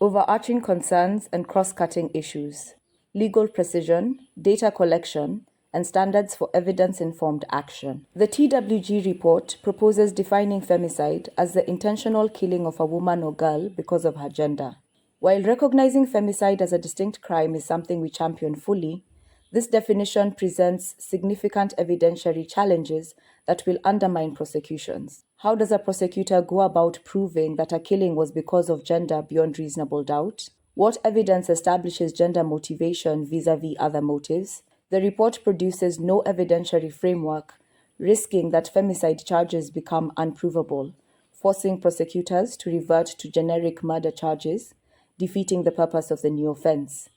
overarching concerns and cross-cutting issues, legal precision, data collection, and standards for evidence-informed action. The TWG report proposes defining femicide as the intentional killing of a woman or girl because of her gender. While recognizing femicide as a distinct crime is something we champion fully, this definition presents significant evidentiary challenges that will undermine prosecutions. How does a prosecutor go about proving that a killing was because of gender beyond reasonable doubt? What evidence establishes gender motivation vis-à-vis other motives? The report produces no evidentiary framework, risking that femicide charges become unprovable, forcing prosecutors to revert to generic murder charges, defeating the purpose of the new offense.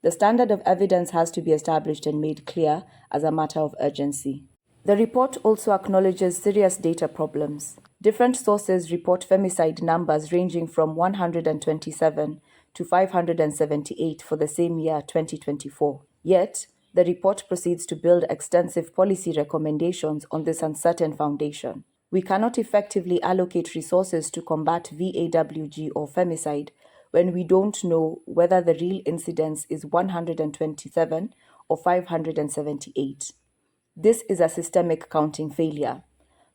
The standard of evidence has to be established and made clear as a matter of urgency. The report also acknowledges serious data problems. Different sources report femicide numbers ranging from 127 to 578 for the same year, 2024. Yet, the report proceeds to build extensive policy recommendations on this uncertain foundation. We cannot effectively allocate resources to combat VAWG or femicide when we don't know whether the real incidence is 127 or 578. This is a systemic counting failure.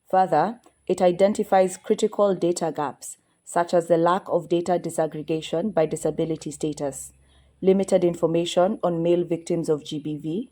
Further, it identifies critical data gaps, such as the lack of data disaggregation by disability status, limited information on male victims of GBV,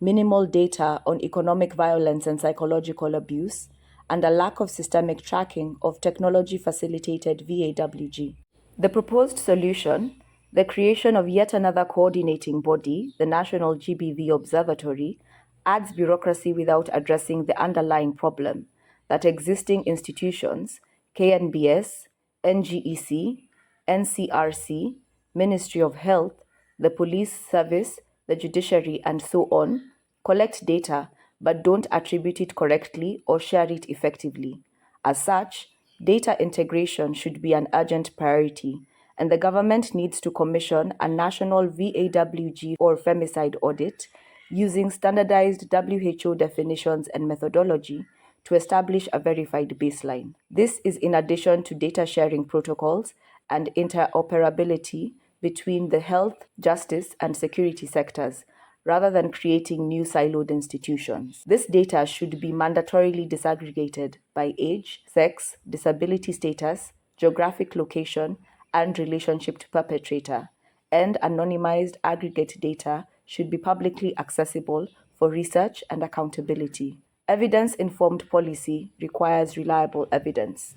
minimal data on economic violence and psychological abuse, and a lack of systemic tracking of technology-facilitated VAWG. The proposed solution, the creation of yet another coordinating body, the National GBV Observatory, adds bureaucracy without addressing the underlying problem that existing institutions, KNBS, NGEC, NCRC, Ministry of Health, the Police Service, the Judiciary, and so on, collect data but don't attribute it correctly or share it effectively. As such, data integration should be an urgent priority, and the government needs to commission a national VAWG or femicide audit using standardized WHO definitions and methodology to establish a verified baseline. This is in addition to data sharing protocols and interoperability between the health, justice, and security sectors, rather than creating new siloed institutions. This data should be mandatorily disaggregated by age, sex, disability status, geographic location, and relationship to perpetrator, and anonymized aggregate data should be publicly accessible for research and accountability. Evidence-informed policy requires reliable evidence.